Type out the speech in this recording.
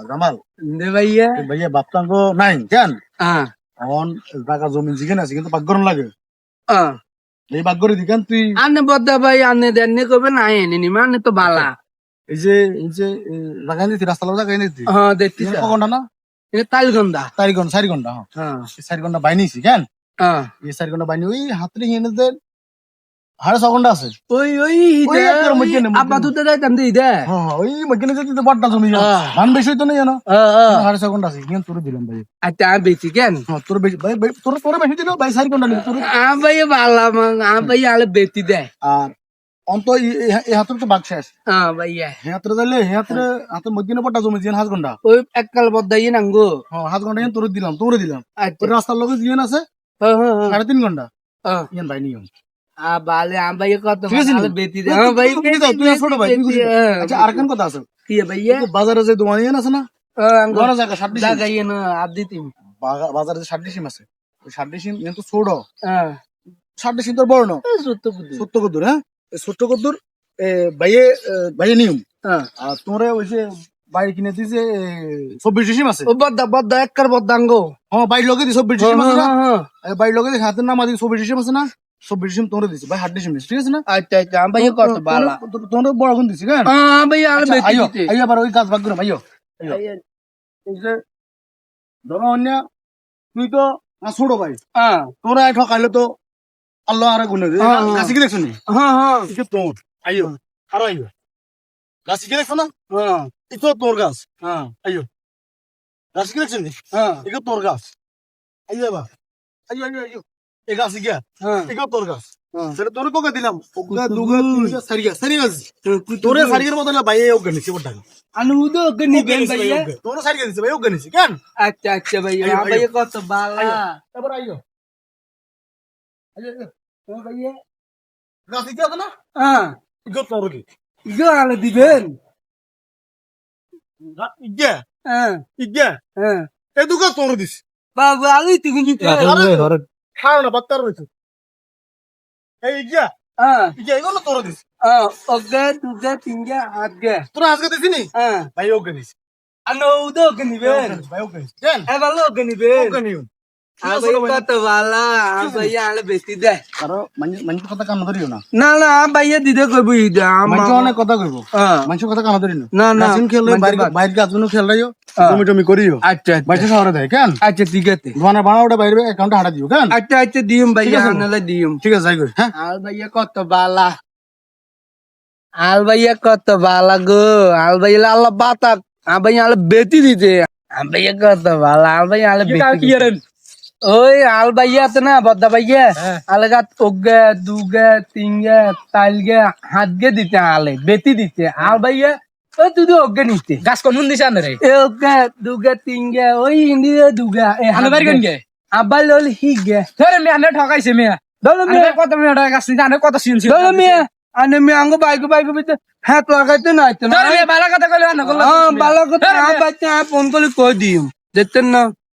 জামাল দে ভাইয়া ভাইয়া বাপটাঙ্গ নাই কেন হ্যাঁ এখন টাকা জমি জিগেন আছে কিন্তু বাগ গরম লাগে হ্যাঁ এই বাগ করে দিকেন তুই আনে বদ্দা ভাই আনে দেননি কবে নাই এনে নিমা আনে তো বালা এই যে লাগাই দিতি রাস্তা লাগাই দিতি হ্যাঁ দেখছি কখনটা না এটা তালগন্দা 4 ঘন্টা হ্যাঁ 4 ঘন্টা বাইনিছি কেন হ্যাঁ এই 4 ঘন্টা বাইনি ওই হাতরে হিনে দে 6.5 ঘন্টা আছে ওই ওই একটার মধ্যে নেই, আব্বা তুই যাইতাম দি দে ওই মধ্যে যদি বড়টা জমি ধান বেশি হইতো না জানো 6.5 ঘন্টা আছে কিন্তু তোর দিলাম ভাই আচ্ছা আমি বেশি কেন তোর বেশি ভাই তোর বেশি দিল ভাই 4 ঘন্টা নিল তোর ভাই বালা ভাই আলে বেশি দে আর অন্ত এই হাতের তো বাগ শেষ হ্যাঁ ভাইয়া হেয়াত্রে দিলে হাতের মধ্যে বড়টা জমি দিয়ে 5 ঘন্টা ওই এককাল বদ্দাই নাঙ্গো 5 ঘন্টা তোর দিলাম আচ্ছা রাস্তার লোকে দিয়ে আছে হ্যাঁ হ্যাঁ 3.5 ঘন্টা হ্যাঁ ইয়ান ভাই নিয়ম বালে আমি ভাই কত ঠিক আছে আলে বেশি দে হ্যাঁ ভাই তুই ছোট ভাই তুই খুশি। আচ্ছা আর কোন কথা আছে কি ভাইয়া বাজারে যে দোকান ইয়ান আছে না বড় জায়গা 60 ডিসিম জায়গা ইয়ে না আদি তিন বাজারে যে 60 ডিসিম আছে ওই 60 ডিসিম ইয়ান তো ছোট হ্যাঁ 60 ডিসিম তোর বড় না সত্য বুদ্ধি ছোট্ট কদ্দুর হ্যাঁ এই ছোট্ট কদ্দুর ভাইয়ে নিয়ম হ্যাঁ আর তোরে ওই যে বাড়ি কিনে দিছে 24 ডিসিম আছে ও বদ্দা এককার বদ্দাঙ্গ বাড়ির লোকে দিছে 24 ডিসিম আছে না হ্যাঁ বাড়ির লোকে হাতের নাম আছে 24 ডিসিম আছে না 24 ডিসিম তোরে দিছে ভাই 8 ডিসিম দিছে ঠিক আছে না আচ্ছা আচ্ছা আমি ভাই কত বালা তোরে বড় গুণ দিছি কেন হ্যাঁ ভাই আলে বেশি আইও দিতে আইও আবার ওই কাজ ভাগ করে আইও এই যে ধরো অন্য তুই তো ছোট ভাই হ্যাঁ তোরা ঠকাইলে তো আল্লাহ আরে গুনে গাছি কি দেখছো নি হ্যাঁ হ্যাঁ এটা তোর আইও আরো আইও গাছি কি দেখছো না হ্যাঁ এটা তোর গাছ হ্যাঁ আইও গাছি কি দেখছো নি হ্যাঁ এটা তোর গাছ আইও বা আইও আইও আইও এই গাছি কি হ্যাঁ এটা তোর গাছ হ্যাঁ সেটা তোর কোকে দিলাম ওগা দুগা তিনগা সারিয়া তোরে সারিয়ার বদলে ভাই ওগা নিছি বড় টাকা আনুদো গনি বেন ভাইয়া তোরে সারিয়া দিছে ভাই ওগা নিছি কেন আচ্ছা আচ্ছা ভাইয়া ভাই কত বালা তারপর আইও আইও ও ভাইয়া গাছি কি আছে না হ্যাঁ এটা তোর কি ইগো আলে দিবেন ইগে হ্যাঁ ইগে হ্যাঁ এই দুগা তোর দিছি বাবা আলি তুই নিতে খাও না বাত্তার রইছে এই ইগে হ্যাঁ ইগে এগুলো তোর দিছি হ্যাঁ ওগে দুগে তিনগে আগে তোরা আজকে দিছি নি হ্যাঁ ভাই ওগা নিছি আনুদো গনি বেন ভাই ওগা নিছি কেন এ ভালো গনি বেন ওগা নিও ভাই কত বালা ভাইয়া আলে বেশি দে কারো মানুষ কথা কান ধরিও না না না ভাইয়া দিদে কইব ইদা মানুষ অনেক কথা কইব হ্যাঁ মানুষের কথা কান ধরি না না না নাসিম খেলে বাইরে গাছগুলো খেল রাইও তুমি তুমি করিও আচ্ছা বাইরে শহরে দেয় কেন আচ্ছা ঠিক আছে দোকানে বানাওটা বাইরে অ্যাকাউন্টে হাঁটা দিও কেন আচ্ছা আচ্ছা দিম ভাইয়া আনালে দিম ঠিক আছে যাই কই হ্যাঁ আল ভাইয়া কত বালা আল ভাইয়া কত বালা গো আল ভাইয়া আল্লাহ বাতাক আল ভাইয়া আলে বেতি দিতে আল ভাইয়া কত বালা আল ভাইয়া আলে বেতি ওই আল ভাইয়া তো না বদ্দা ভাইয়া আলে গাত ওগে দুগে তিনগে তাইলগে হাতগে দিতে আলে বেতি দিতে আল ভাইয়া ও তুই তো ওগে নিতে গাছ কোন দিছে আনে রে ওগে দুগে তিনগে ওই হিন্দি দুগা আনে বাড়ি কেন গে আব্বাল হল হিগে ধরে মে আনে ঠকাইছে মে ধরো আনে কত মে টাকা গাছ নিতে আনে কত সিন ধরো মিয়া আনে মিয়া আঙ্গো বাইক ভিতরে হাত লাগাইতে নাই তো ধরে মে বালা কথা কইলে আনে হ্যাঁ ভালো কথা বাচ্চা ফোন করে কই দিম দেখতেন না